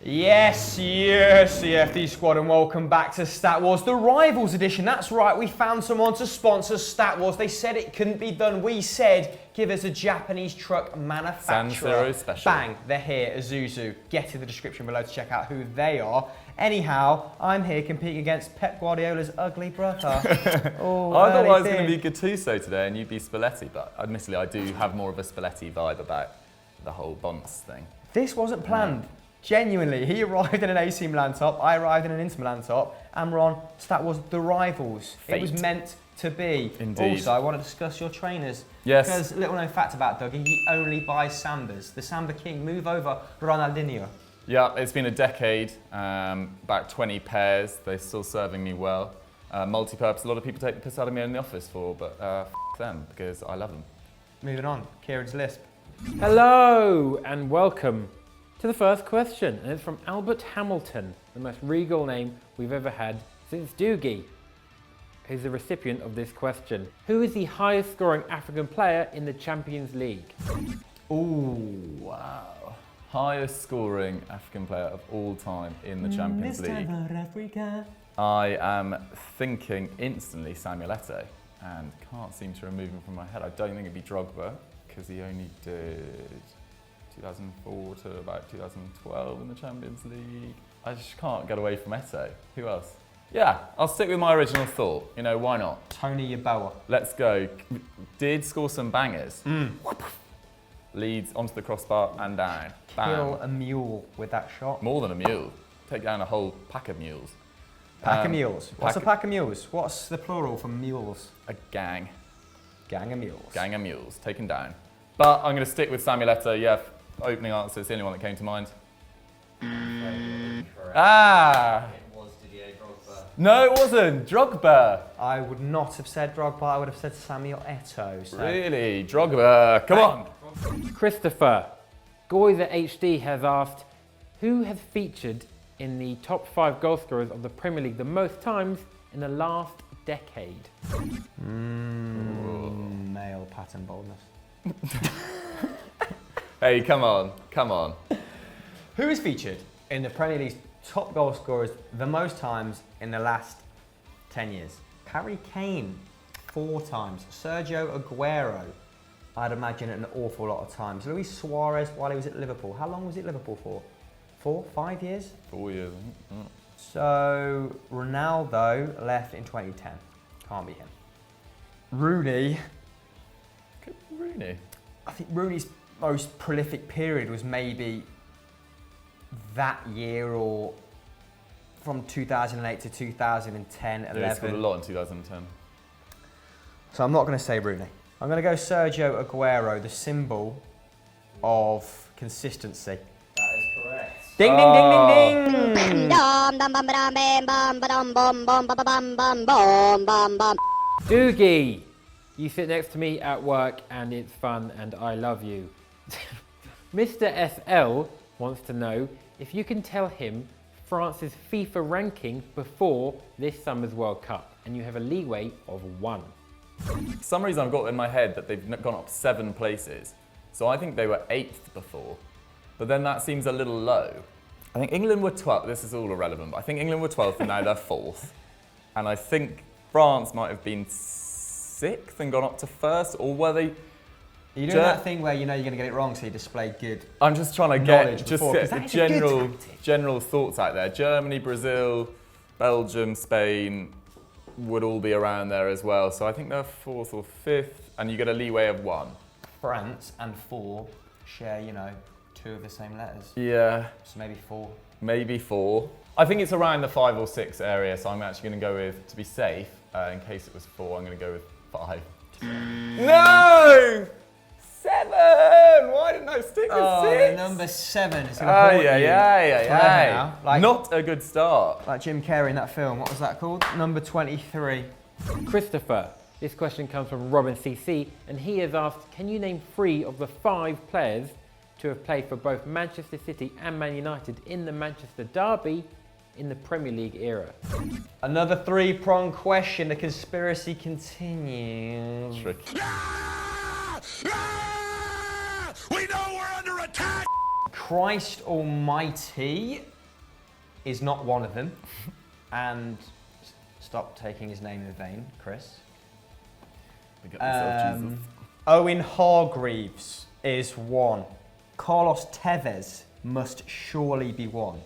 Yes, CFD squad, and welcome back to Stat Wars, the Rivals edition. That's right, we found someone to sponsor Stat Wars. They said it couldn't be done. We said, give us a Japanese truck manufacturer. Special. Bang, they're here, Isuzu. Get in the description below to check out who they are. Anyhow, I'm here competing against Pep Guardiola's ugly brother. I thought I was going to be Gattuso today and you'd be Spalletti, but admittedly I do have more of a Spalletti vibe about the whole Bonds thing. This wasn't planned. Genuinely, he arrived in an AC Milan top, I arrived in an Inter Milan top, and we're on Stat Wars the Rivals. Fate. It was meant to be. Indeed. Also, I want to discuss your trainers. Yes. Because little known fact about Dougie, he only buys Sambas. The Samba King, move over, Ronaldinho. Yeah, it's been a decade, about 20 pairs, they're still serving me well. Multi-purpose, a lot of people take the piss out of me in the office for, but f them, because I love them. Moving on, Kieran's Lisp. Hello and welcome to the first question, and it's from Albert Hamilton, the most regal name we've ever had since DOUGIE, who's the recipient of this question. Who is the highest scoring African player in the Champions League? Ooh, wow. Highest scoring African player of all time in the Champions League. I am thinking instantly Samuel Eto'o, and can't seem to remove him from my head. I don't think it'd be Drogba, because he only did 2004 to about 2012 in the Champions League. I just can't get away from Eto'o. Who else? Yeah, I'll stick with my original thought. You know, why not? Tony Yeboah. Let's go. Did score some bangers. Leads onto the crossbar and down. Bam. Kill a mule with that shot. More than a mule. Take down a whole pack of mules. Pack of mules. What's a pack of mules? What's the plural for mules? A gang. Gang of mules. Gang of mules, taken down. But I'm going to stick with Samuel Eto'o. Yeah, opening answer, it's the only one that came to mind. Ah! It was Didier Drogba. No, it wasn't. Drogba. I would not have said Drogba, I would have said Samuel Eto'o. So. Really? Drogba. Come on. Christopher, Goiza HD has asked, who has featured in the top 5 goal scorers of the Premier League the most times in the last decade? Male pattern boldness. Hey, come on. Come on. Who is featured in the Premier League's top goal scorers the most times in the last 10 years? Harry Kane, 4 times. Sergio Aguero, I'd imagine an awful lot of times. Luis Suarez while he was at Liverpool. How long was he at Liverpool for? 4, 5 years? 4 years, I think. So, Ronaldo left in 2010. Can't be him. Rooney. Good Rooney. I think Rooney's most prolific period was maybe that year or from 2008 to 2010, 11. Yeah, he scored a lot in 2010. So I'm not going to say Rooney. I'm going to go Sergio Aguero, the symbol of consistency. That is correct. Ding, ding, ding, ding, ding! DOUGIE, you sit next to me at work and it's fun and I love you. Mr. SL wants to know if you can tell him France's FIFA ranking before this summer's World Cup, and you have a leeway of 1. For some reason I've got in my head that they've gone up 7 places. So I think they were 8th before, but then that seems a little low. I think England were 12th, this is all irrelevant, but I think England were 12th and now they're 4th. And I think France might have been 6th and gone up to 1st, or were they? You're doing that thing where you know you're going to get it wrong, so you display good. I'm just trying to knowledge get before, the that is a good tactic. general thoughts out there. Germany, Brazil, Belgium, Spain would all be around there as well. So I think they're 4th or 5th, and you get a leeway of 1. France and 4 share, you know, 2 of the same letters. Yeah. So maybe 4. Maybe 4. I think it's around the 5 or 6 area, so I'm actually going to go with, to be safe, in case it was 4, I'm going to go with 5. No! 7! Why didn't I stick with 6? Number 7 is going to haunt you. Yeah. Like, not a good start. like Jim Carrey in that film, what was that called? Number 23. Christopher, this question comes from Robin CC, and he has asked, can you name 3 of the 5 players to have played for both Manchester City and Man United in the Manchester Derby in the Premier League era? Another 3-pronged question, the conspiracy continues. Tricky. We know we're under attack! Christ almighty. is not one of them. And stop taking his name in vain, Chris. Pick up yourself, Jesus. Owen Hargreaves is one. Carlos Tevez must surely be one.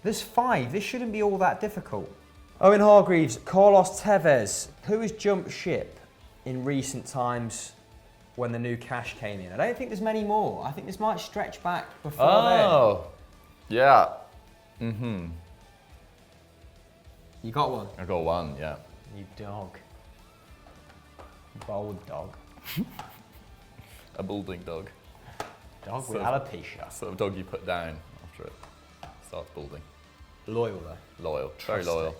There's 5. This shouldn't be all that difficult. Owen Hargreaves, Carlos Tevez. Who has jumped ship in recent times when the new cash came in? I don't think there's many more. I think this might stretch back before Oh, yeah. Mm-hmm. then. You got one? I got one, yeah. You dog. Bold dog. A balding dog. Dog with So- alopecia. Sort of dog you put down after it starts balding. Loyal though. Loyal, very Trusty. loyal.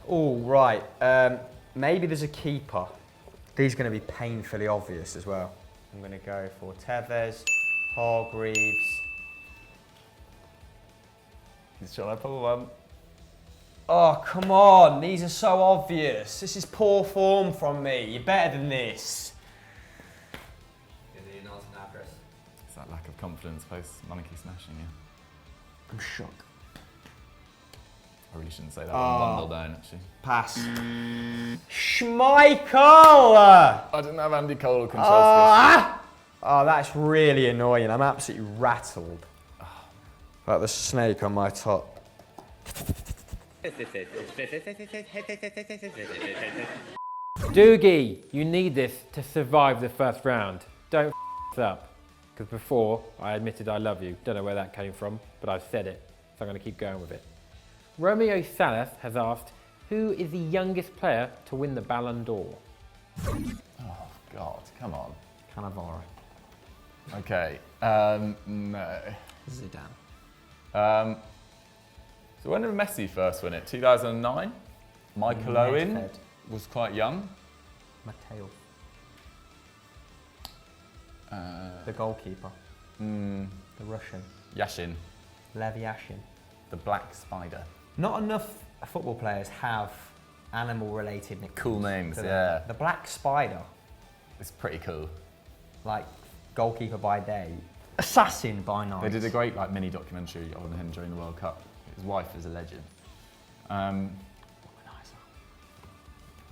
Oh, right. Maybe there's a keeper. These are going to be painfully obvious as well. I'm going to go for Tevez, Hargreaves. He's trying to pull one. Oh, come on. These are so obvious. This is poor form from me. You're better than this. Is he not an actress? It's that lack of confidence post monkey smashing, yeah. I'm shocked. I really shouldn't say that one 1-0 down, actually. Pass. Schmeichel! I didn't have Andy Cole or Konchesky. Oh, that's really annoying. I'm absolutely rattled. Like the snake on my top. Dougie, you need this to survive the first round. Don't f up. Because before, I admitted I love you. Don't know where that came from, but I've said it, so I'm going to keep going with it. Romeo Salas has asked, who is the youngest player to win the Ballon d'Or? Oh, God, come on. Cannavaro. Okay, no. Zidane. So when did Messi first win it? 2009? Michael Owen Nedved. was quite young. Mateo. The goalkeeper. The Russian. Yashin, Lev Yashin. the Black Spider. Not enough football players have animal-related nicknames. Cool names, do they? yeah. The Black Spider, It's pretty cool. like goalkeeper by day, assassin by night. They did a great mini documentary on him during the World Cup. His wife is a legend. I'll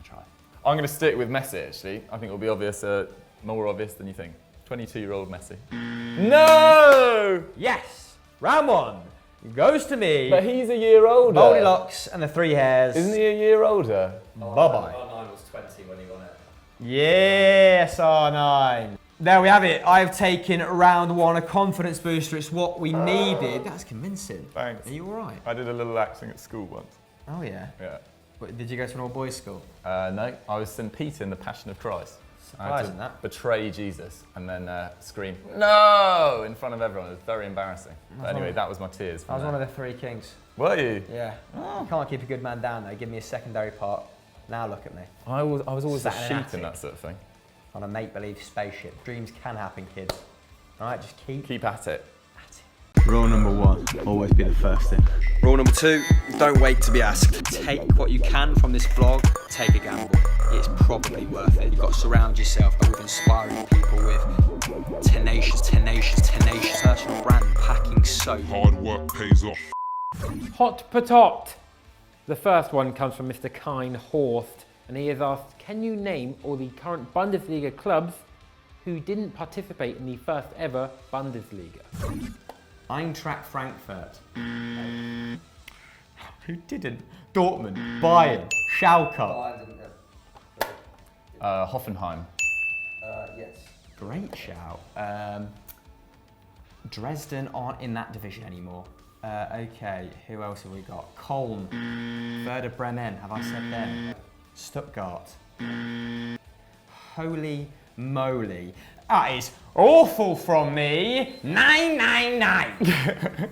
try. I'm going to stick with Messi, actually. I think it'll be obvious, more obvious than you think. 22-year-old Messi. No! Yes! Round one goes to me. But he's a year older. Goldilocks and the 3 hairs. Isn't he a year older? Bye-bye. R9 was 20 when he won it. Yes, R9. There we have it. I've taken round one, a confidence booster. It's what we needed. That's convincing. Thanks. Are you all right? I did a little acting at school once. Oh, yeah. Yeah. What, did you go to an all-boys school? No, I was St. Peter in the Passion of Christ. I had Surprising, to that. betray Jesus and then scream, no, in front of everyone. It was very embarrassing. But anyway, that was my tears. I was one of the 3 kings. Were you? Yeah. You can't keep a good man down, though. Give me a secondary part. Now look at me. I was always a Sat in an sheep attic. in that sort of thing. On a make-believe spaceship. Dreams can happen, kids. All right, just keep Keep at it. at it. Rule number 1, always be the first in. Rule number 2, don't wait to be asked. Take what you can from this vlog, take a gamble. It's probably worth it. You've got to surround yourself with inspiring people with tenacious personal brand packing soap. Hard work pays off. Hot Patot. The first one comes from Mr. Kine Horst, and he has asked, can you name all the current Bundesliga clubs who didn't participate in the first ever Bundesliga? Eintracht Frankfurt. Who didn't? Dortmund, Bayern, Schalke. Bayern didn't Hoffenheim. yes. Great shout. Dresden aren't in that division anymore. Okay, who else have we got? Köln, Werder Bremen, have I said them? Stuttgart. Holy moly. That is awful from me. 999.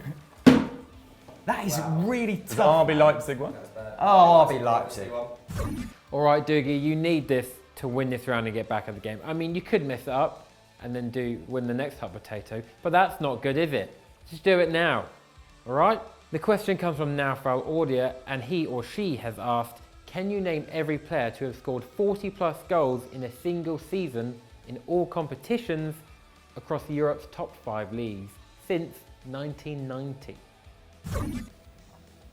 That is really Is it tough. RB Leipzig one? Oh, RB Leipzig. All right, Dougie, you need this to win this round and get back at the game. I mean, you could mess it up and then win the next hot potato, but that's not good, is it? Just do it now, all right? The question comes from Naufral Audia, and he or she has asked, can you name every player to have scored 40 plus goals in a single season in all competitions across Europe's top 5 leagues since 1990?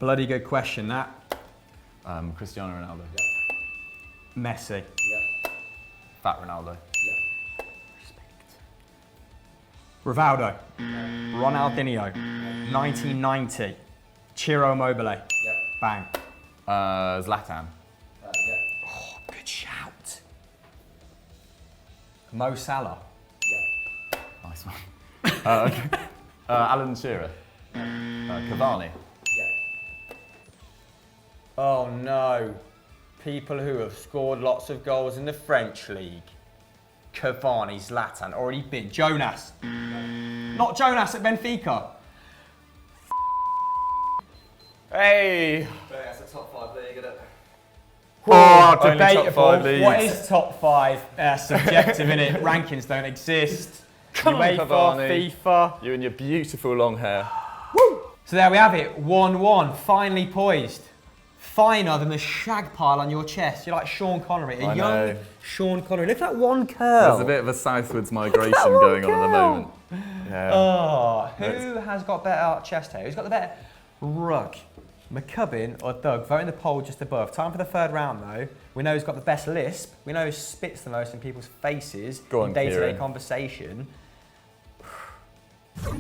Bloody good question, that. Cristiano Ronaldo. Messi. Yeah. Fat Ronaldo. Yeah. Rivaldo. Ronaldinho. 1990. Ciro Immobile. Yeah. Bang. Zlatan. Yeah. Oh, good shout. Mo Salah. Yeah. Nice one. Okay. Alan Shearer. Cavani. Yeah. Oh no. People who have scored lots of goals in the French league. Cavani, Zlatan, already been. Jonas. Not Jonas at Benfica. Hey. That's the top 5 league, isn't it? Oh, only top debatable. 5 leagues. What is top 5? Subjective, innit? Rankings don't exist. Come on, UEFA, Cavani. FIFA. You and your beautiful long hair. So there we have it, 1-1, finely poised. Finer than the shag pile on your chest. You're like Sean Connery, a I young know. Sean Connery. Look at that one curl. There's a bit of a southwards migration going on at the moment. Yeah. Oh, who has got better chest hair? Who's got the better rug? McCubbin or Doug? Vote in the poll just above. Time for the third round though. We know who's got the best lisp. We know who spits the most in people's faces Go on, in day-to-day Kieran. conversation.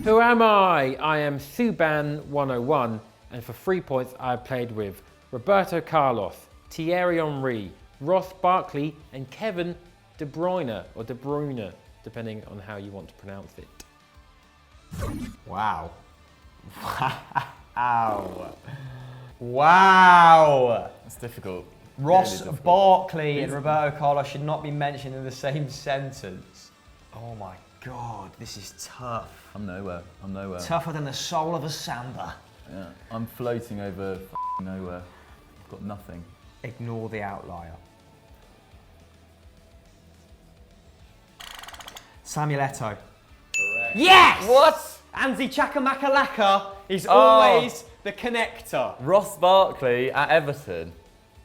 Who am I? I am Subban101, and for 3 points I played with Roberto Carlos, Thierry Henry, Ross Barkley, and Kevin De Bruyne, or De Bruyne, depending on how you want to pronounce it. Wow. Wow. Wow. It's difficult. Ross Really difficult. Barkley and Roberto Carlos should not be mentioned in the same sentence. Oh my God, this is tough. I'm nowhere. I'm nowhere. Tougher than the soul of a samba. Yeah. I'm floating over nowhere. I've got nothing. Ignore the outlier. Samuel Eto'o. Correct. Yes! What? Anzi Chakamakalaka is always the connector. Ross Barkley at Everton.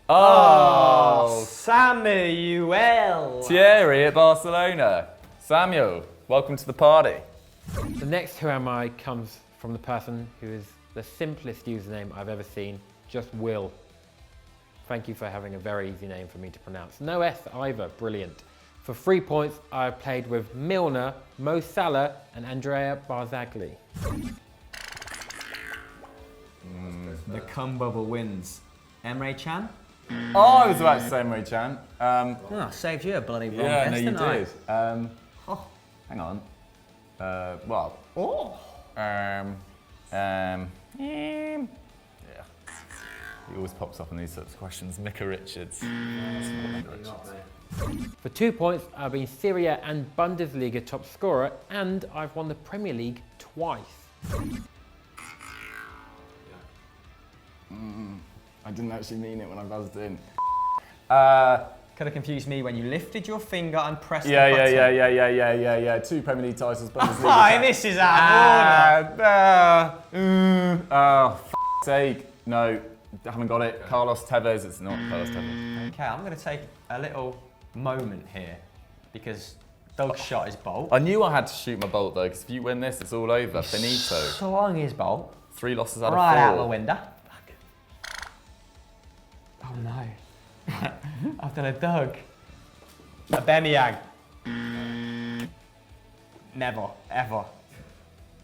Oh, Samuel. Thierry at Barcelona. Samuel, welcome to the party. The next Who Am I comes from the person who is the simplest username I've ever seen, just Will. Thank you for having a very easy name for me to pronounce. No S either, brilliant. For 3 points, I played with Milner, Mo Salah, and Andrea Barzagli. The cum bubble wins. Emre Can? Oh, I was about to say Emre Can. Oh, saved you a bloody wrong Yeah, guess, no, you didn't I? did. Hang on. Well. Oh. Yeah. He always pops up on these sorts of questions. Micah Richards. That's not Micah Richards. For 2 points, I've been Serie A and Bundesliga top scorer, and I've won the Premier League twice. I didn't actually mean it when I buzzed in. Could have confused me when you lifted your finger and pressed the Yeah. button. 2 Premier League titles, Bundesliga. Oh, this is out of order. Oh, f***'s sake. No, I haven't got it. Carlos Tevez, it's not Carlos Tevez. Okay, I'm going to take a little moment here because Doug shot his bolt. I knew I had to shoot my bolt though, because if you win this, it's all over. Finito. Swung his bolt 3 losses out right of 4. out the window. Oh no. I've done a Doug. A Bemiang. Never, ever.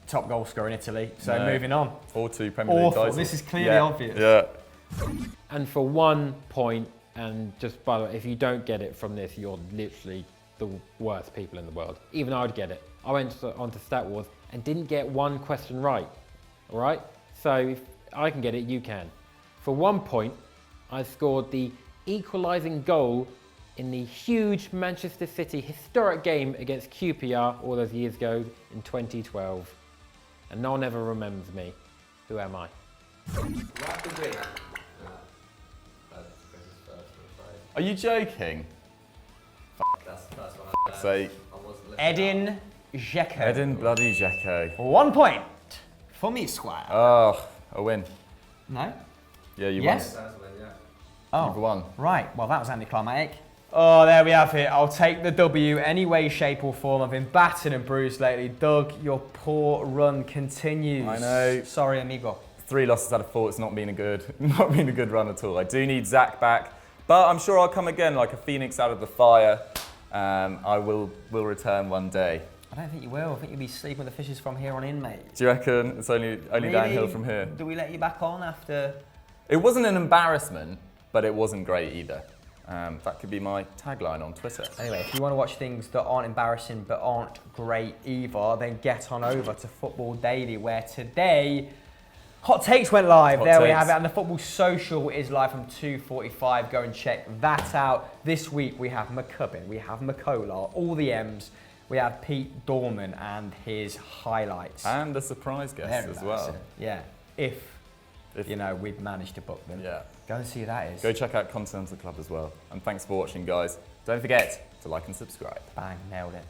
Top goal scorer in Italy. So No. moving on. Or 2 Premier League Awful. titles. This is clearly obvious. Yeah. And for 1 point, and just by the way, if you don't get it from this, you're literally the worst people in the world. Even I'd get it. I went onto Stat Wars and didn't get 1 question right. All right? So if I can get it, you can. For 1 point, I scored the equalising goal in the huge Manchester City historic game against QPR all those years ago in 2012. And no one ever remembers me. Who am I? Rapidly. Are you joking? That's the first one I learned. Sake. I wasn't listening. Edin Dzeko. Edin bloody Dzeko. 1 point for me, Squire. Oh, a win. No? Yeah, you Yes? That's when, yeah. Oh. You've won. Right, well that was anticlimactic. Oh, there we have it. I'll take the W any way, shape or form. I've been battered and bruised lately. Doug, your poor run continues. I know. Sorry, amigo. 3 losses out of 4, it's not been a good run at all. I do need Zach back, but I'm sure I'll come again like a phoenix out of the fire. I will return one day. I don't think you will. I think you'll be sleeping with the fishes from here on in, mate. Do you reckon it's only Really? downhill from here? Do we let you back on after? It wasn't an embarrassment, but it wasn't great either. That could be my tagline on Twitter. Anyway, if you want to watch things that aren't embarrassing but aren't great either, then get on over to Football Daily, where today Hot Takes went live. Hot There we Takes. have it. And the Football Social is live from 2:45. Go and check that out. This week we have McCubbin, we have McColar, all the M's. We have Pete Dorman and his highlights. And a surprise guest They're as well. embarrassing. Yeah, if you know, we've managed to book them. Yeah. Go and see who that is. Go check out Continental Club as well. And thanks for watching, guys. Don't forget to like and subscribe. Bang, nailed it.